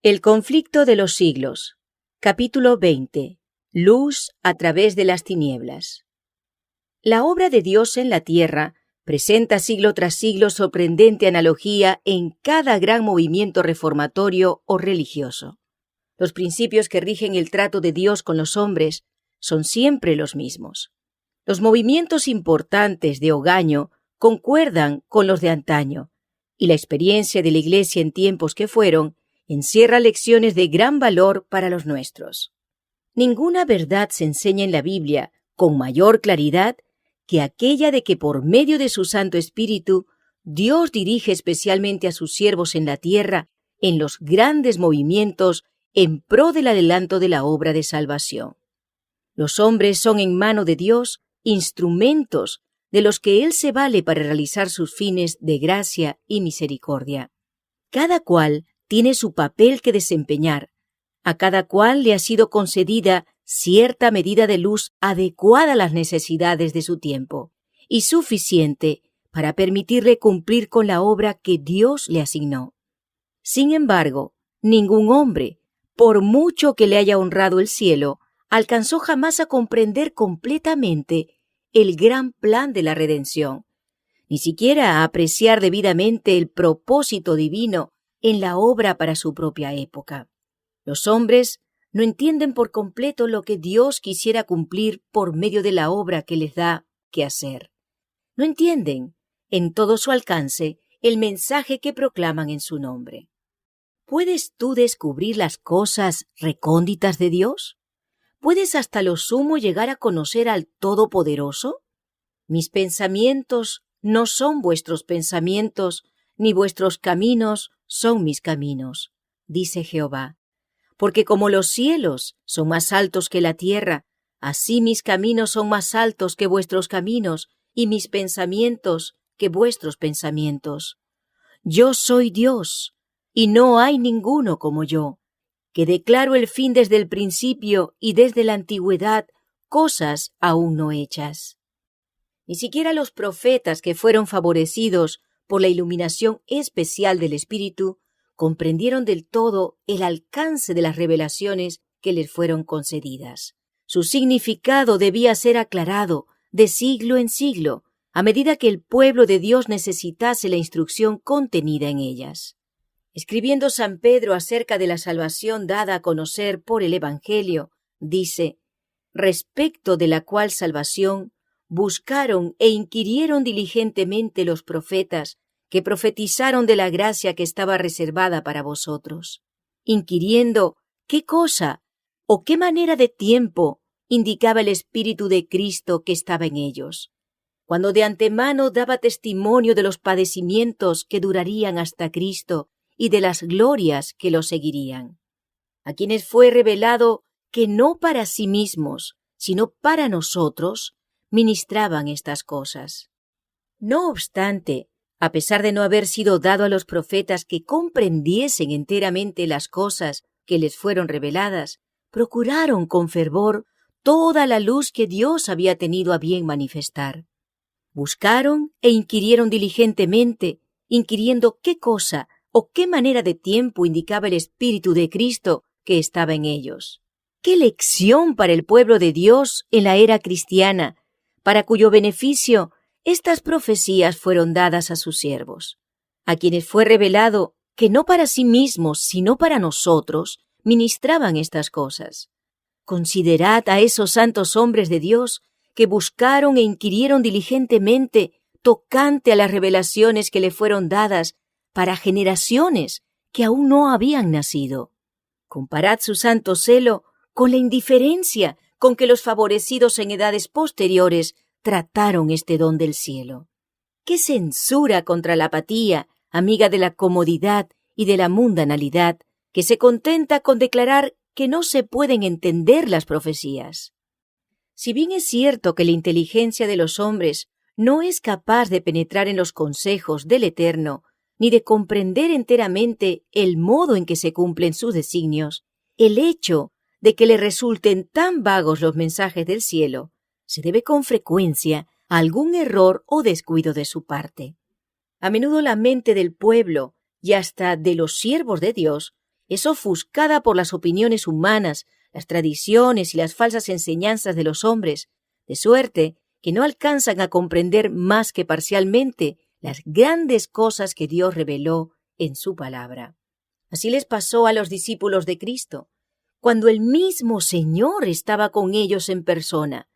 El conflicto de los siglos. Capítulo 20. Luz a través de las tinieblas. La obra de Dios en la tierra presenta siglo tras siglo sorprendente analogía en cada gran movimiento reformatorio o religioso. Los principios que rigen el trato de Dios con los hombres son siempre los mismos. Los movimientos importantes de hogaño concuerdan con los de antaño, y la experiencia de la Iglesia en tiempos que fueron encierra lecciones de gran valor para los nuestros. Ninguna verdad se enseña en la Biblia con mayor claridad que aquella de que por medio de su Santo Espíritu Dios dirige especialmente a sus siervos en la tierra en los grandes movimientos en pro del adelanto de la obra de salvación. Los hombres son en mano de Dios instrumentos de los que Él se vale para realizar sus fines de gracia y misericordia. Cada cual tiene su papel que desempeñar. A cada cual le ha sido concedida cierta medida de luz adecuada a las necesidades de su tiempo y suficiente para permitirle cumplir con la obra que Dios le asignó. Sin embargo, ningún hombre, por mucho que le haya honrado el cielo, alcanzó jamás a comprender completamente el gran plan de la redención, ni siquiera a apreciar debidamente el propósito divino en la obra para su propia época. Los hombres no entienden por completo lo que Dios quisiera cumplir por medio de la obra que les da que hacer. No entienden, en todo su alcance, el mensaje que proclaman en su nombre. ¿Puedes tú descubrir las cosas recónditas de Dios? ¿Puedes hasta lo sumo llegar a conocer al Todopoderoso? Mis pensamientos no son vuestros pensamientos, ni vuestros caminos son mis caminos, dice Jehová. Porque como los cielos son más altos que la tierra, así mis caminos son más altos que vuestros caminos, y mis pensamientos que vuestros pensamientos. Yo soy Dios, y no hay ninguno como yo, que declaro el fin desde el principio y desde la antigüedad, cosas aún no hechas. Ni siquiera los profetas que fueron favorecidos por la iluminación especial del Espíritu comprendieron del todo el alcance de las revelaciones que les fueron concedidas. Su significado debía ser aclarado de siglo en siglo, a medida que el pueblo de Dios necesitase la instrucción contenida en ellas. Escribiendo San Pedro acerca de la salvación dada a conocer por el Evangelio, dice: respecto de la cual salvación buscaron e inquirieron diligentemente los profetas que profetizaron de la gracia que estaba reservada para vosotros, inquiriendo qué cosa o qué manera de tiempo indicaba el Espíritu de Cristo que estaba en ellos, cuando de antemano daba testimonio de los padecimientos que durarían hasta Cristo y de las glorias que lo seguirían, a quienes fue revelado que no para sí mismos, sino para nosotros, ministraban estas cosas. No obstante, a pesar de no haber sido dado a los profetas que comprendiesen enteramente las cosas que les fueron reveladas, procuraron con fervor toda la luz que Dios había tenido a bien manifestar. Buscaron e inquirieron diligentemente, inquiriendo qué cosa o qué manera de tiempo indicaba el Espíritu de Cristo que estaba en ellos. ¡Qué lección para el pueblo de Dios en la era cristiana, para cuyo beneficio estas profecías fueron dadas a sus siervos, a quienes fue revelado que no para sí mismos, sino para nosotros, ministraban estas cosas! Considerad a esos santos hombres de Dios que buscaron e inquirieron diligentemente tocante a las revelaciones que le fueron dadas para generaciones que aún no habían nacido. Comparad su santo celo con la indiferencia con que los favorecidos en edades posteriores trataron este don del cielo. ¡Qué censura contra la apatía, amiga de la comodidad y de la mundanalidad, que se contenta con declarar que no se pueden entender las profecías! Si bien es cierto que la inteligencia de los hombres no es capaz de penetrar en los consejos del Eterno, ni de comprender enteramente el modo en que se cumplen sus designios, el hecho de que le resulten tan vagos los mensajes del cielo se debe con frecuencia a algún error o descuido de su parte. A menudo la mente del pueblo y hasta de los siervos de Dios es ofuscada por las opiniones humanas, las tradiciones y las falsas enseñanzas de los hombres, de suerte que no alcanzan a comprender más que parcialmente las grandes cosas que Dios reveló en su palabra. Así les pasó a los discípulos de Cristo, cuando el mismo Señor estaba con ellos en persona.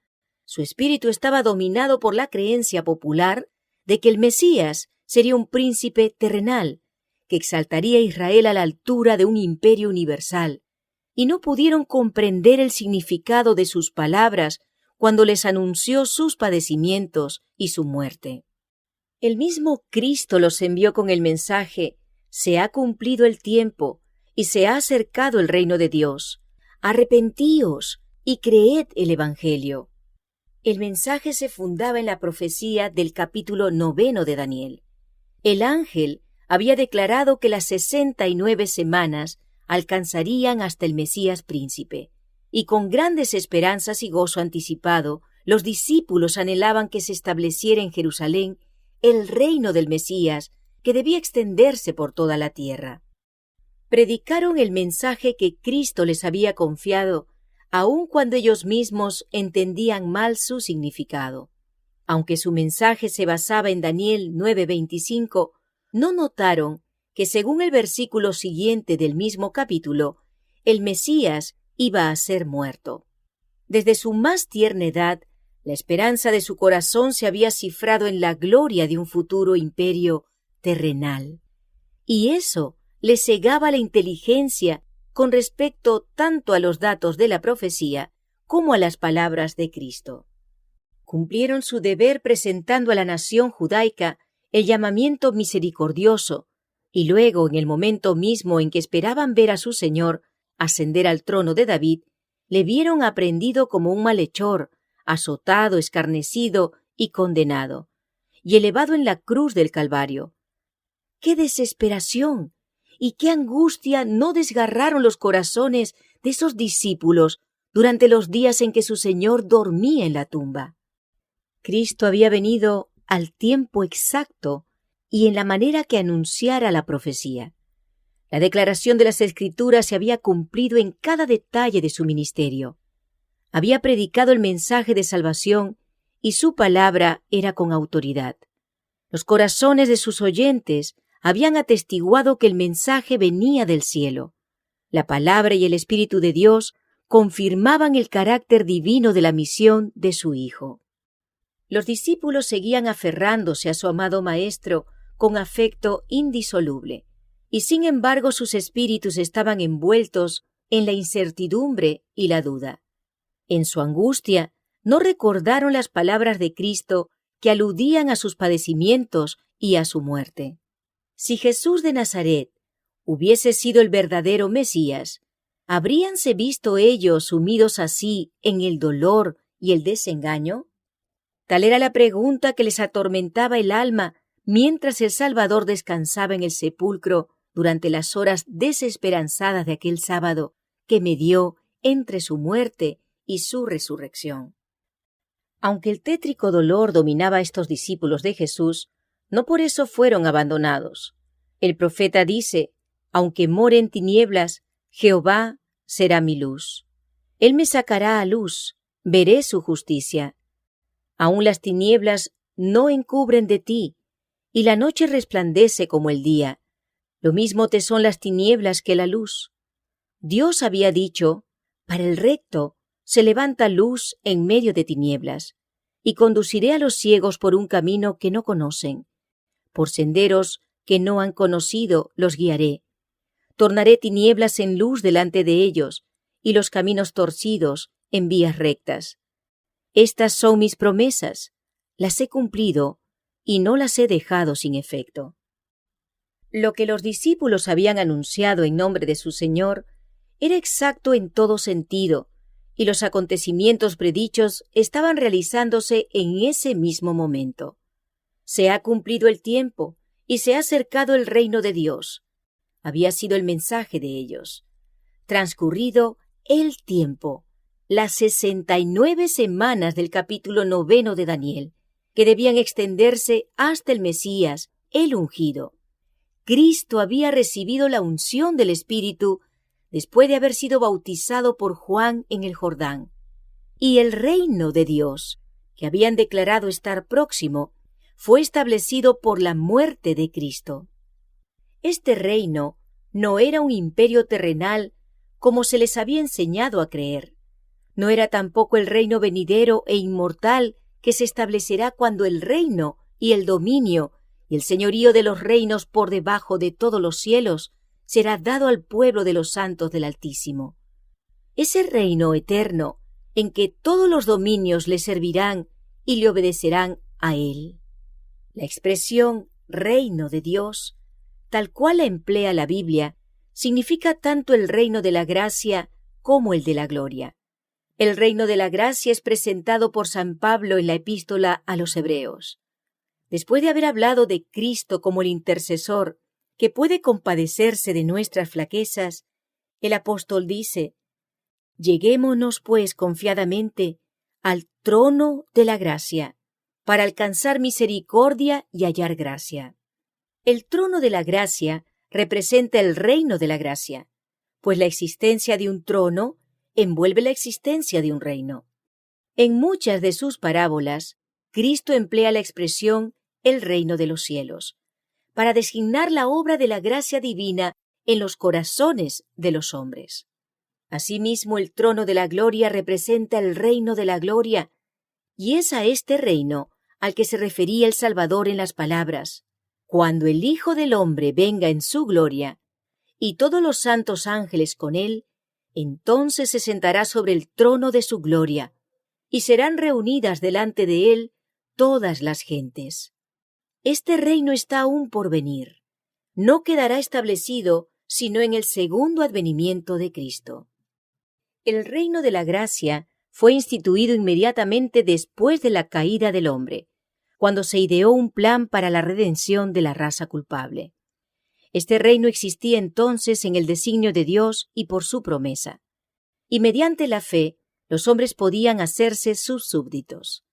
Su espíritu estaba dominado por la creencia popular de que el Mesías sería un príncipe terrenal, que exaltaría a Israel a la altura de un imperio universal, y no pudieron comprender el significado de sus palabras cuando les anunció sus padecimientos y su muerte. El mismo Cristo los envió con el mensaje: se ha cumplido el tiempo y se ha acercado el reino de Dios. Arrepentíos y creed el Evangelio. El mensaje se fundaba en la profecía del capítulo 9 de Daniel. El ángel había declarado que las 69 semanas alcanzarían hasta el Mesías príncipe, y con grandes esperanzas y gozo anticipado, los discípulos anhelaban que se estableciera en Jerusalén el reino del Mesías, que debía extenderse por toda la tierra. Predicaron el mensaje que Cristo les había confiado, aun cuando ellos mismos entendían mal su significado. Aunque su mensaje se basaba en Daniel 9:25, no notaron que, según el versículo siguiente del mismo capítulo, el Mesías iba a ser muerto. Desde su más tierna edad, la esperanza de su corazón se había cifrado en la gloria de un futuro imperio terrenal. Y eso le cegaba la inteligencia con respecto tanto a los datos de la profecía como a las palabras de Cristo. Cumplieron su deber presentando a la nación judaica el llamamiento misericordioso, y luego, en el momento mismo en que esperaban ver a su Señor ascender al trono de David, le vieron aprendido como un malhechor, azotado, escarnecido y condenado, y elevado en la cruz del Calvario. ¡Qué desesperación y qué angustia no desgarraron los corazones de esos discípulos durante los días en que su Señor dormía en la tumba! Cristo había venido al tiempo exacto y en la manera que anunciara la profecía. La declaración de las Escrituras se había cumplido en cada detalle de su ministerio. Había predicado el mensaje de salvación y su palabra era con autoridad. Los corazones de sus oyentes habían atestiguado que el mensaje venía del cielo. La palabra y el Espíritu de Dios confirmaban el carácter divino de la misión de su Hijo. Los discípulos seguían aferrándose a su amado Maestro con afecto indisoluble, y sin embargo sus espíritus estaban envueltos en la incertidumbre y la duda. En su angustia, no recordaron las palabras de Cristo que aludían a sus padecimientos y a su muerte. Si Jesús de Nazaret hubiese sido el verdadero Mesías, ¿habríanse visto ellos sumidos así en el dolor y el desengaño? Tal era la pregunta que les atormentaba el alma mientras el Salvador descansaba en el sepulcro durante las horas desesperanzadas de aquel sábado que medió entre su muerte y su resurrección. Aunque el tétrico dolor dominaba a estos discípulos de Jesús, no por eso fueron abandonados. El profeta dice: aunque more en tinieblas, Jehová será mi luz. Él me sacará a luz, veré su justicia. Aún las tinieblas no encubren de ti, y la noche resplandece como el día. Lo mismo te son las tinieblas que la luz. Dios había dicho: para el recto se levanta luz en medio de tinieblas, y conduciré a los ciegos por un camino que no conocen. Por senderos que no han conocido los guiaré. Tornaré tinieblas en luz delante de ellos, y los caminos torcidos en vías rectas. Estas son mis promesas, las he cumplido, y no las he dejado sin efecto. Lo que los discípulos habían anunciado en nombre de su Señor era exacto en todo sentido, y los acontecimientos predichos estaban realizándose en ese mismo momento. Se ha cumplido el tiempo, y se ha acercado el reino de Dios. Había sido el mensaje de ellos. Transcurrido el tiempo, las 69 semanas del capítulo 9 de Daniel, que debían extenderse hasta el Mesías, el ungido. Cristo había recibido la unción del Espíritu después de haber sido bautizado por Juan en el Jordán. Y el reino de Dios, que habían declarado estar próximo, fue establecido por la muerte de Cristo. Este reino no era un imperio terrenal como se les había enseñado a creer. No era tampoco el reino venidero e inmortal que se establecerá cuando el reino y el dominio y el señorío de los reinos por debajo de todos los cielos será dado al pueblo de los santos del Altísimo. Ese reino eterno en que todos los dominios le servirán y le obedecerán a él. La expresión reino de Dios, tal cual la emplea la Biblia, significa tanto el reino de la gracia como el de la gloria. El reino de la gracia es presentado por San Pablo en la epístola a los Hebreos. Después de haber hablado de Cristo como el intercesor que puede compadecerse de nuestras flaquezas, el apóstol dice: «Lleguémonos, pues, confiadamente al trono de la gracia, para alcanzar misericordia y hallar gracia». El trono de la gracia representa el reino de la gracia, pues la existencia de un trono envuelve la existencia de un reino. En muchas de sus parábolas, Cristo emplea la expresión el reino de los cielos, para designar la obra de la gracia divina en los corazones de los hombres. Asimismo, el trono de la gloria representa el reino de la gloria, y es a este reino al que se refería el Salvador en las palabras: «Cuando el Hijo del Hombre venga en su gloria, y todos los santos ángeles con él, entonces se sentará sobre el trono de su gloria, y serán reunidas delante de él todas las gentes». Este reino está aún por venir. No quedará establecido sino en el segundo advenimiento de Cristo. El reino de la gracia fue instituido inmediatamente después de la caída del hombre, cuando se ideó un plan para la redención de la raza culpable. Este reino existía entonces en el designio de Dios y por su promesa, y mediante la fe los hombres podían hacerse sus súbditos.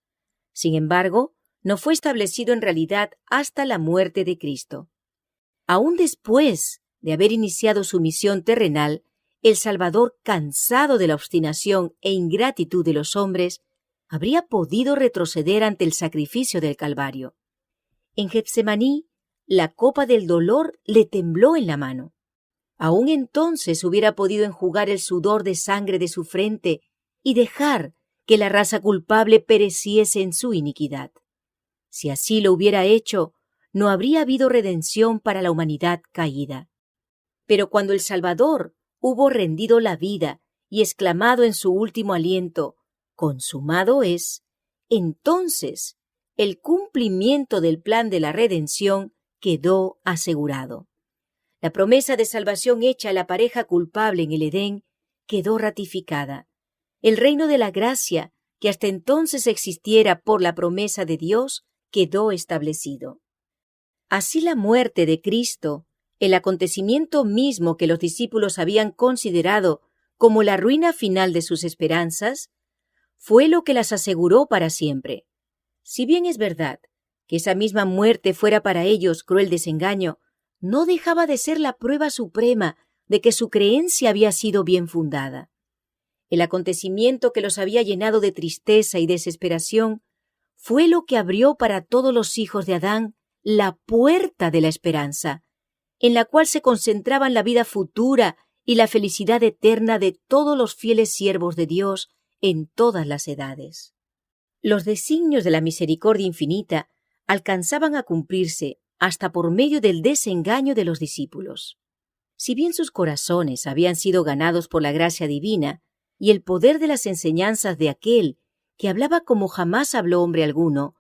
Sin embargo, no fue establecido en realidad hasta la muerte de Cristo. Aún después de haber iniciado su misión terrenal, el Salvador, cansado de la obstinación e ingratitud de los hombres, habría podido retroceder ante el sacrificio del Calvario. En Getsemaní, la copa del dolor le tembló en la mano. Aún entonces hubiera podido enjugar el sudor de sangre de su frente y dejar que la raza culpable pereciese en su iniquidad. Si así lo hubiera hecho, no habría habido redención para la humanidad caída. Pero cuando el Salvador hubo rendido la vida y exclamado en su último aliento: «Consumado es», entonces el cumplimiento del plan de la redención quedó asegurado. La promesa de salvación hecha a la pareja culpable en el Edén quedó ratificada. El reino de la gracia, que hasta entonces existiera por la promesa de Dios, quedó establecido. Así la muerte de Cristo, el acontecimiento mismo que los discípulos habían considerado como la ruina final de sus esperanzas, fue lo que las aseguró para siempre. Si bien es verdad que esa misma muerte fuera para ellos cruel desengaño, no dejaba de ser la prueba suprema de que su creencia había sido bien fundada. El acontecimiento que los había llenado de tristeza y desesperación fue lo que abrió para todos los hijos de Adán la puerta de la esperanza, en la cual se concentraban la vida futura y la felicidad eterna de todos los fieles siervos de Dios en todas las edades. Los designios de la misericordia infinita alcanzaban a cumplirse hasta por medio del desengaño de los discípulos. Si bien sus corazones habían sido ganados por la gracia divina y el poder de las enseñanzas de aquel que hablaba como jamás habló hombre alguno,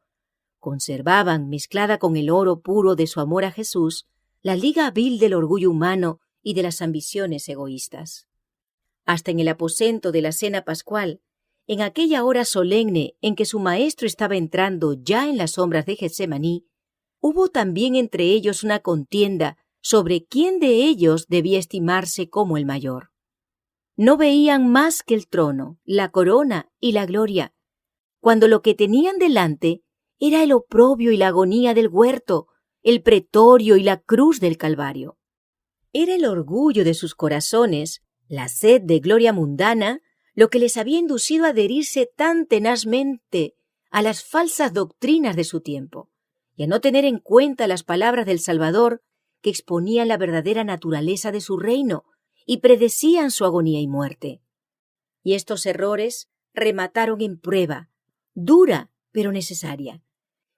conservaban, mezclada con el oro puro de su amor a Jesús, la liga vil del orgullo humano y de las ambiciones egoístas. Hasta en el aposento de la cena pascual, en aquella hora solemne en que su maestro estaba entrando ya en las sombras de Getsemaní, hubo también entre ellos una contienda sobre quién de ellos debía estimarse como el mayor. No veían más que el trono, la corona y la gloria, cuando lo que tenían delante era el oprobio y la agonía del huerto el pretorio y la cruz del Calvario. Era el orgullo de sus corazones, la sed de gloria mundana, lo que les había inducido a adherirse tan tenazmente a las falsas doctrinas de su tiempo y a no tener en cuenta las palabras del Salvador que exponían la verdadera naturaleza de su reino y predecían su agonía y muerte. Y estos errores remataron en prueba, dura pero necesaria,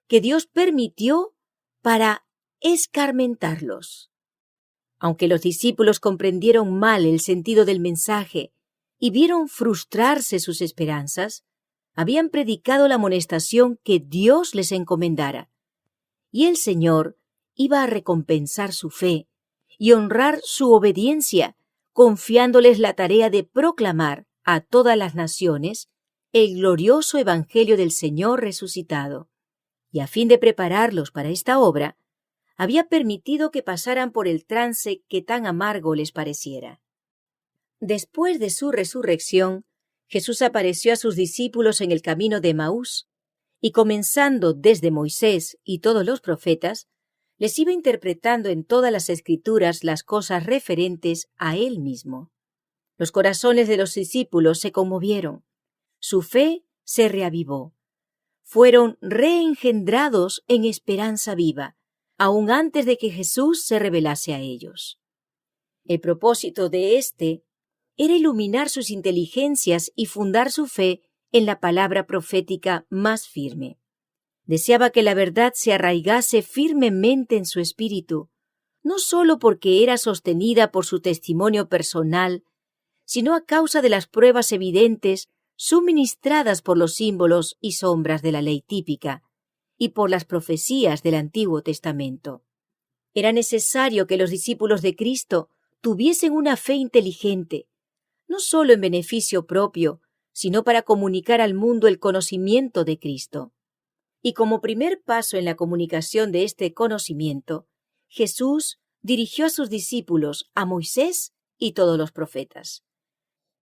que Dios permitió para escarmentarlos. Aunque los discípulos comprendieron mal el sentido del mensaje y vieron frustrarse sus esperanzas, habían predicado la amonestación que Dios les encomendara, y el Señor iba a recompensar su fe y honrar su obediencia, confiándoles la tarea de proclamar a todas las naciones el glorioso evangelio del Señor resucitado. Y a fin de prepararlos para esta obra, había permitido que pasaran por el trance que tan amargo les pareciera. Después de su resurrección, Jesús apareció a sus discípulos en el camino de Emaús, y comenzando desde Moisés y todos los profetas, les iba interpretando en todas las Escrituras las cosas referentes a él mismo. Los corazones de los discípulos se conmovieron, su fe se reavivó, fueron reengendrados en esperanza viva, aún antes de que Jesús se revelase a ellos. El propósito de éste era iluminar sus inteligencias y fundar su fe en la palabra profética más firme. Deseaba que la verdad se arraigase firmemente en su espíritu, no sólo porque era sostenida por su testimonio personal, sino a causa de las pruebas evidentes suministradas por los símbolos y sombras de la ley típica y por las profecías del Antiguo Testamento. Era necesario que los discípulos de Cristo tuviesen una fe inteligente, no sólo en beneficio propio, sino para comunicar al mundo el conocimiento de Cristo. Y como primer paso en la comunicación de este conocimiento, Jesús dirigió a sus discípulos a Moisés y todos los profetas.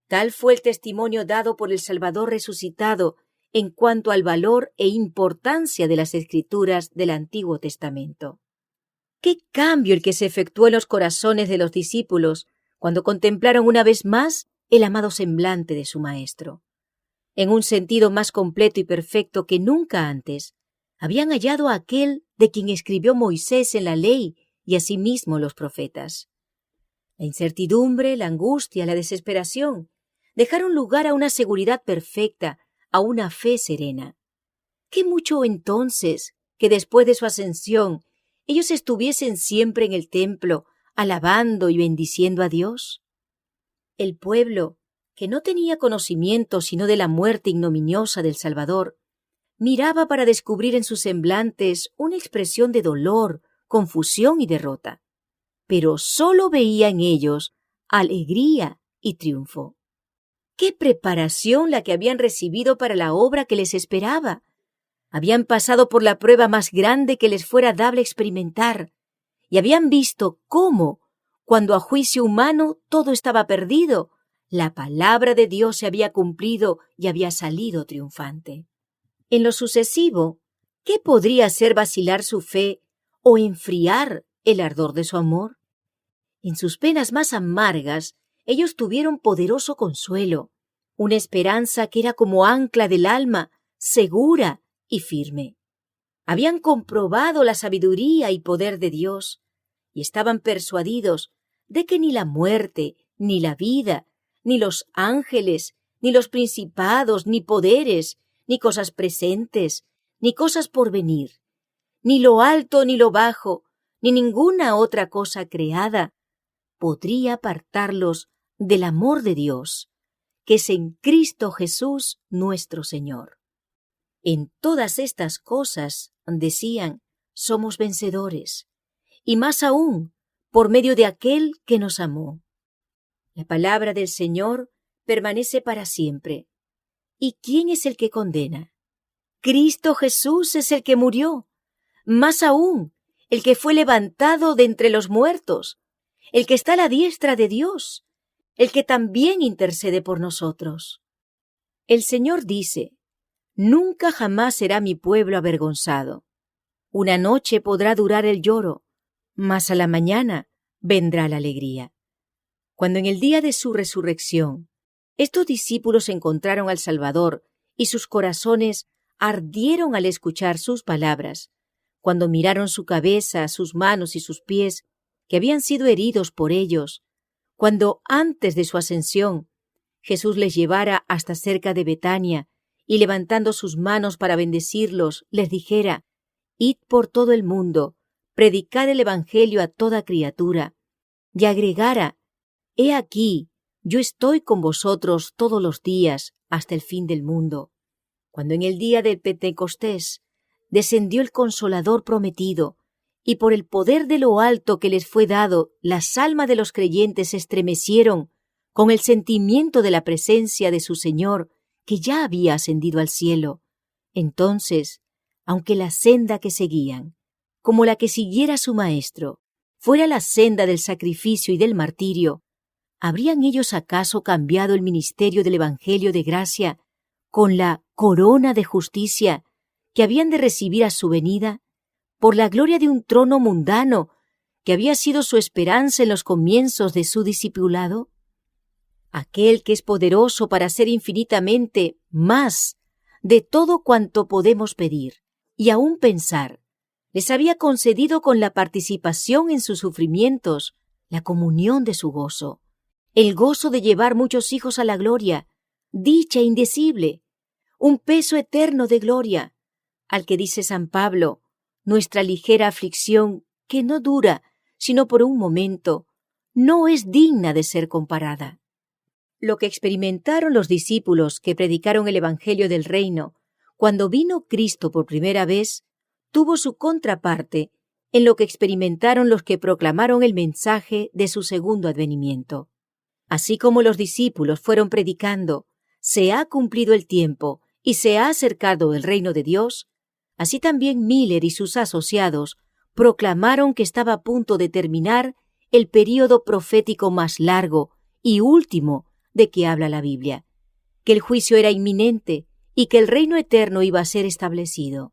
Tal fue el testimonio dado por el Salvador resucitado en cuanto al valor e importancia de las Escrituras del Antiguo Testamento. ¡Qué cambio el que se efectuó en los corazones de los discípulos cuando contemplaron una vez más el amado semblante de su Maestro! En un sentido más completo y perfecto que nunca antes, habían hallado a aquel de quien escribió Moisés en la ley y asimismo los profetas. La incertidumbre, la angustia, la desesperación dejaron lugar a una seguridad perfecta, a una fe serena. ¿Qué mucho entonces que después de su ascensión ellos estuviesen siempre en el templo, alabando y bendiciendo a Dios? El pueblo, que no tenía conocimiento sino de la muerte ignominiosa del Salvador, miraba para descubrir en sus semblantes una expresión de dolor, confusión y derrota, pero sólo veía en ellos alegría y triunfo. ¡Qué preparación la que habían recibido para la obra que les esperaba! Habían pasado por la prueba más grande que les fuera dable experimentar, y habían visto cómo, cuando a juicio humano todo estaba perdido, la palabra de Dios se había cumplido y había salido triunfante. En lo sucesivo, ¿qué podría hacer vacilar su fe o enfriar el ardor de su amor? En sus penas más amargas, ellos tuvieron poderoso consuelo, una esperanza que era como ancla del alma, segura y firme. Habían comprobado la sabiduría y poder de Dios, y estaban persuadidos de que ni la muerte, ni la vida, ni los ángeles, ni los principados, ni poderes, ni cosas presentes, ni cosas por venir, ni lo alto ni lo bajo, ni ninguna otra cosa creada, podría apartarlos del amor de Dios, que es en Cristo Jesús nuestro Señor. En todas estas cosas, decían, somos vencedores, y más aún, por medio de aquel que nos amó. La palabra del Señor permanece para siempre. ¿Y quién es el que condena? Cristo Jesús es el que murió, más aún, el que fue levantado de entre los muertos, el que está a la diestra de Dios, el que también intercede por nosotros. El Señor dice, nunca jamás será mi pueblo avergonzado. Una noche podrá durar el lloro, mas a la mañana vendrá la alegría. Cuando en el día de su resurrección estos discípulos encontraron al Salvador y sus corazones ardieron al escuchar sus palabras, cuando miraron su cabeza, sus manos y sus pies, que habían sido heridos por ellos, cuando antes de su ascensión Jesús les llevara hasta cerca de Betania y levantando sus manos para bendecirlos, les dijera: «Id por todo el mundo, predicad el Evangelio a toda criatura», y agregara: «He aquí, yo estoy con vosotros todos los días hasta el fin del mundo». Cuando en el día del Pentecostés descendió el Consolador prometido, y por el poder de lo alto que les fue dado, las almas de los creyentes se estremecieron con el sentimiento de la presencia de su Señor, que ya había ascendido al cielo. Entonces, aunque la senda que seguían, como la que siguiera su Maestro, fuera la senda del sacrificio y del martirio, ¿habrían ellos acaso cambiado el ministerio del Evangelio de gracia con la corona de justicia que habían de recibir a su venida, por la gloria de un trono mundano que había sido su esperanza en los comienzos de su discipulado? Aquel que es poderoso para hacer infinitamente más de todo cuanto podemos pedir y aún pensar, les había concedido con la participación en sus sufrimientos la comunión de su gozo, el gozo de llevar muchos hijos a la gloria, dicha indecible, un peso eterno de gloria, al que dice San Pablo: «Nuestra ligera aflicción, que no dura sino por un momento, no es digna de ser comparada». Lo que experimentaron los discípulos que predicaron el Evangelio del Reino cuando vino Cristo por primera vez, tuvo su contraparte en lo que experimentaron los que proclamaron el mensaje de su segundo advenimiento. Así como los discípulos fueron predicando: «Se ha cumplido el tiempo y se ha acercado el reino de Dios», así también Miller y sus asociados proclamaron que estaba a punto de terminar el período profético más largo y último de que habla la Biblia, que el juicio era inminente y que el reino eterno iba a ser establecido.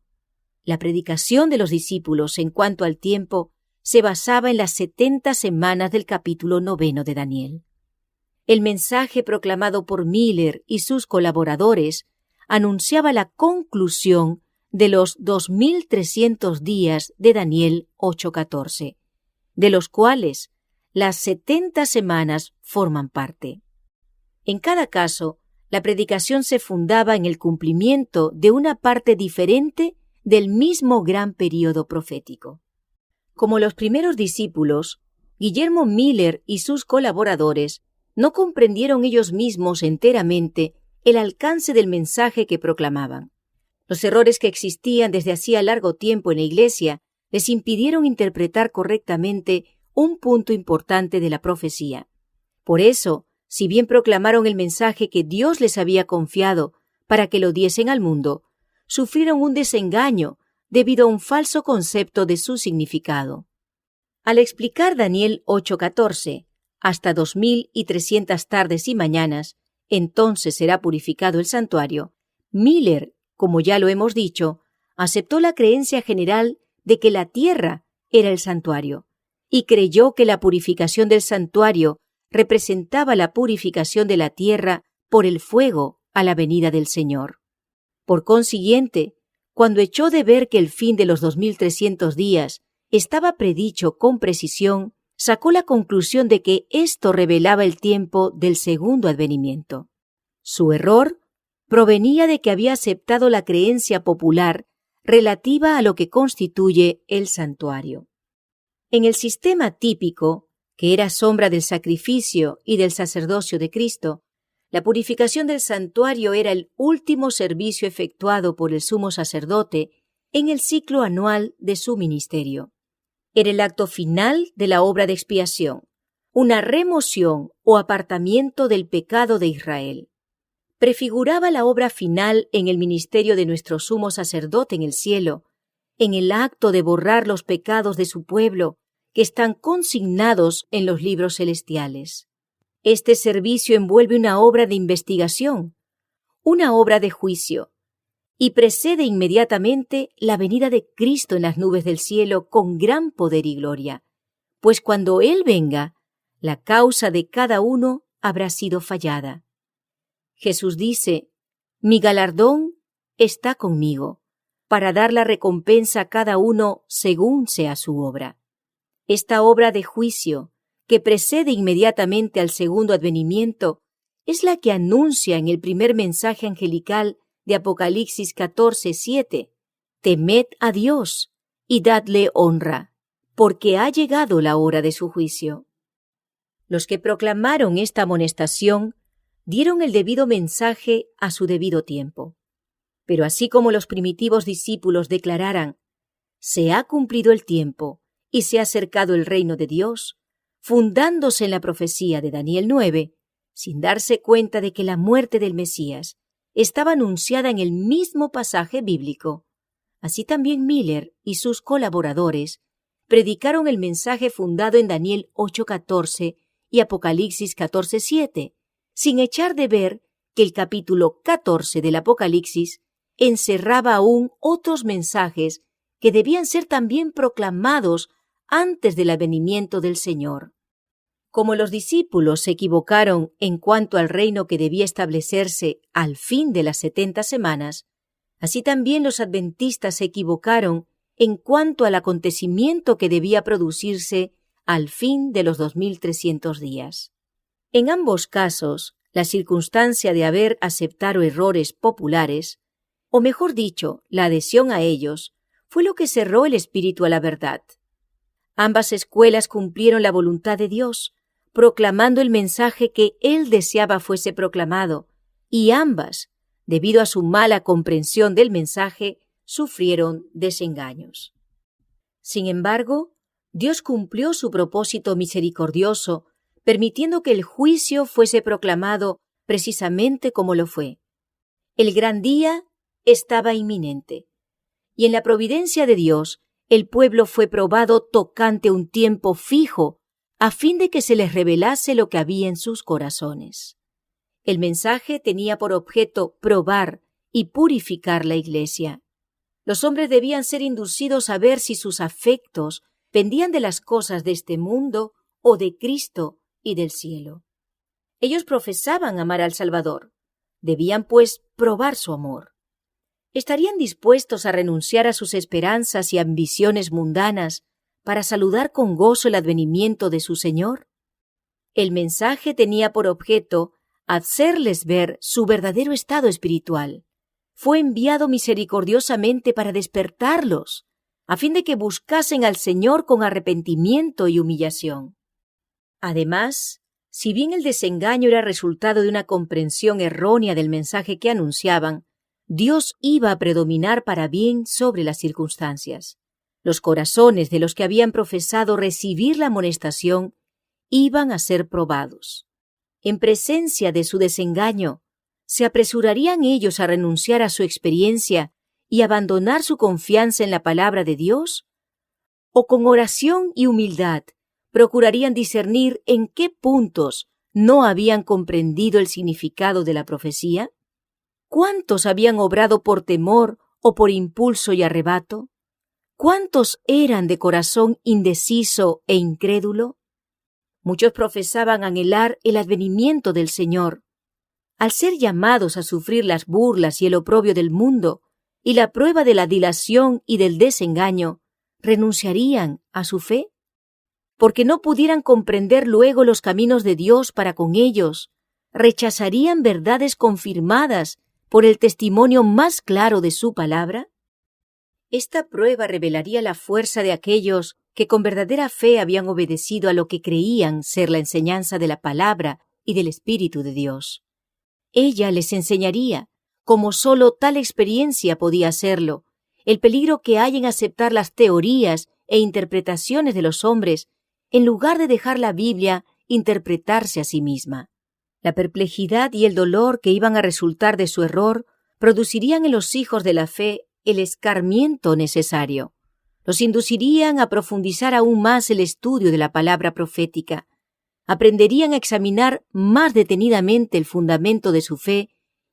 La predicación de los discípulos en cuanto al tiempo se basaba en las 70 semanas del capítulo 9 de Daniel. El mensaje proclamado por Miller y sus colaboradores anunciaba la conclusión de los 2300 días de Daniel 8:14, de los cuales las 70 semanas forman parte. En cada caso, la predicación se fundaba en el cumplimiento de una parte diferente del mismo gran período profético. Como los primeros discípulos, Guillermo Miller y sus colaboradores no comprendieron ellos mismos enteramente el alcance del mensaje que proclamaban. Los errores que existían desde hacía largo tiempo en la Iglesia les impidieron interpretar correctamente un punto importante de la profecía. Por eso, si bien proclamaron el mensaje que Dios les había confiado para que lo diesen al mundo, sufrieron un desengaño debido a un falso concepto de su significado. Al explicar Daniel 8:14, hasta 2300 tardes y mañanas, entonces será purificado el santuario, Miller, como ya lo hemos dicho, aceptó la creencia general de que la tierra era el santuario y creyó que la purificación del santuario representaba la purificación de la tierra por el fuego a la venida del Señor. Por consiguiente, cuando echó de ver que el fin de los 2300 días estaba predicho con precisión, sacó la conclusión de que esto revelaba el tiempo del segundo advenimiento. Su error provenía de que había aceptado la creencia popular relativa a lo que constituye el santuario. En el sistema típico, que era sombra del sacrificio y del sacerdocio de Cristo, la purificación del santuario era el último servicio efectuado por el sumo sacerdote en el ciclo anual de su ministerio. Era el acto final de la obra de expiación, una remoción o apartamiento del pecado de Israel. Prefiguraba la obra final en el ministerio de nuestro sumo sacerdote en el cielo, en el acto de borrar los pecados de su pueblo que están consignados en los libros celestiales. Este servicio envuelve una obra de investigación, una obra de juicio, y precede inmediatamente la venida de Cristo en las nubes del cielo con gran poder y gloria, pues cuando Él venga, la causa de cada uno habrá sido fallada. Jesús dice: «Mi galardón está conmigo, para dar la recompensa a cada uno según sea su obra». Esta obra de juicio, que precede inmediatamente al segundo advenimiento, es la que anuncia en el primer mensaje angelical de Apocalipsis 14:7: «Temed a Dios y dadle honra, porque ha llegado la hora de su juicio». Los que proclamaron esta amonestación dieron el debido mensaje a su debido tiempo. Pero así como los primitivos discípulos declararan: «Se ha cumplido el tiempo y se ha acercado el reino de Dios», fundándose en la profecía de Daniel 9, sin darse cuenta de que la muerte del Mesías estaba anunciada en el mismo pasaje bíblico, así también Miller y sus colaboradores predicaron el mensaje fundado en Daniel 8:14 y Apocalipsis 14:7, sin echar de ver que el capítulo 14 del Apocalipsis encerraba aún otros mensajes que debían ser también proclamados antes del advenimiento del Señor. Como los discípulos se equivocaron en cuanto al reino que debía establecerse al fin de las 70 semanas, así también los adventistas se equivocaron en cuanto al acontecimiento que debía producirse al fin de los 2300 días. En ambos casos, la circunstancia de haber aceptado errores populares, o mejor dicho, la adhesión a ellos, fue lo que cerró el espíritu a la verdad. Ambas escuelas cumplieron la voluntad de Dios, proclamando el mensaje que Él deseaba fuese proclamado, y ambas, debido a su mala comprensión del mensaje, sufrieron desengaños. Sin embargo, Dios cumplió su propósito misericordioso, permitiendo que el juicio fuese proclamado precisamente como lo fue. El gran día estaba inminente, y en la providencia de Dios, el pueblo fue probado tocante un tiempo fijo, a fin de que se les revelase lo que había en sus corazones. El mensaje tenía por objeto probar y purificar la Iglesia. Los hombres debían ser inducidos a ver si sus afectos pendían de las cosas de este mundo o de Cristo y del cielo. Ellos profesaban amar al Salvador. Debían, pues, probar su amor. ¿Estarían dispuestos a renunciar a sus esperanzas y ambiciones mundanas para saludar con gozo el advenimiento de su Señor? El mensaje tenía por objeto hacerles ver su verdadero estado espiritual. Fue enviado misericordiosamente para despertarlos, a fin de que buscasen al Señor con arrepentimiento y humillación. Además, si bien el desengaño era resultado de una comprensión errónea del mensaje que anunciaban, Dios iba a predominar para bien sobre las circunstancias. Los corazones de los que habían profesado recibir la amonestación iban a ser probados. En presencia de su desengaño, ¿se apresurarían ellos a renunciar a su experiencia y abandonar su confianza en la palabra de Dios? ¿O con oración y humildad procurarían discernir en qué puntos no habían comprendido el significado de la profecía? ¿Cuántos habían obrado por temor o por impulso y arrebato? ¿Cuántos eran de corazón indeciso e incrédulo? Muchos profesaban anhelar el advenimiento del Señor. Al ser llamados a sufrir las burlas y el oprobio del mundo y la prueba de la dilación y del desengaño, ¿renunciarían a su fe? Porque no pudieran comprender luego los caminos de Dios para con ellos, ¿rechazarían verdades confirmadas por el testimonio más claro de su palabra? Esta prueba revelaría la fuerza de aquellos que con verdadera fe habían obedecido a lo que creían ser la enseñanza de la palabra y del Espíritu de Dios. Ella les enseñaría, como sólo tal experiencia podía hacerlo, el peligro que hay en aceptar las teorías e interpretaciones de los hombres en lugar de dejar la Biblia interpretarse a sí misma. La perplejidad y el dolor que iban a resultar de su error producirían en los hijos de la fe el escarmiento necesario. Los inducirían a profundizar aún más el estudio de la palabra profética. Aprenderían a examinar más detenidamente el fundamento de su fe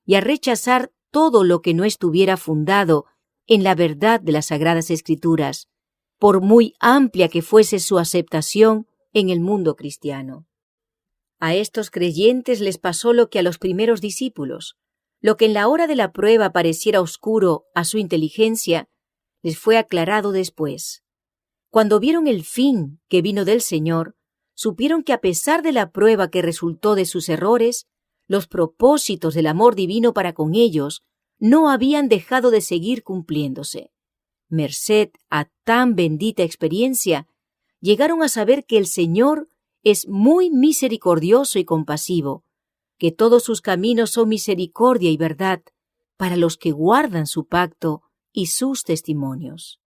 y a rechazar todo lo que no estuviera fundado en la verdad de las Sagradas Escrituras, por muy amplia que fuese su aceptación en el mundo cristiano. A estos creyentes les pasó lo que a los primeros discípulos. Lo que en la hora de la prueba pareciera oscuro a su inteligencia, les fue aclarado después. Cuando vieron el fin que vino del Señor, supieron que a pesar de la prueba que resultó de sus errores, los propósitos del amor divino para con ellos no habían dejado de seguir cumpliéndose. Merced a tan bendita experiencia, llegaron a saber que el Señor es muy misericordioso y compasivo, que todos sus caminos son misericordia y verdad para los que guardan su pacto y sus testimonios.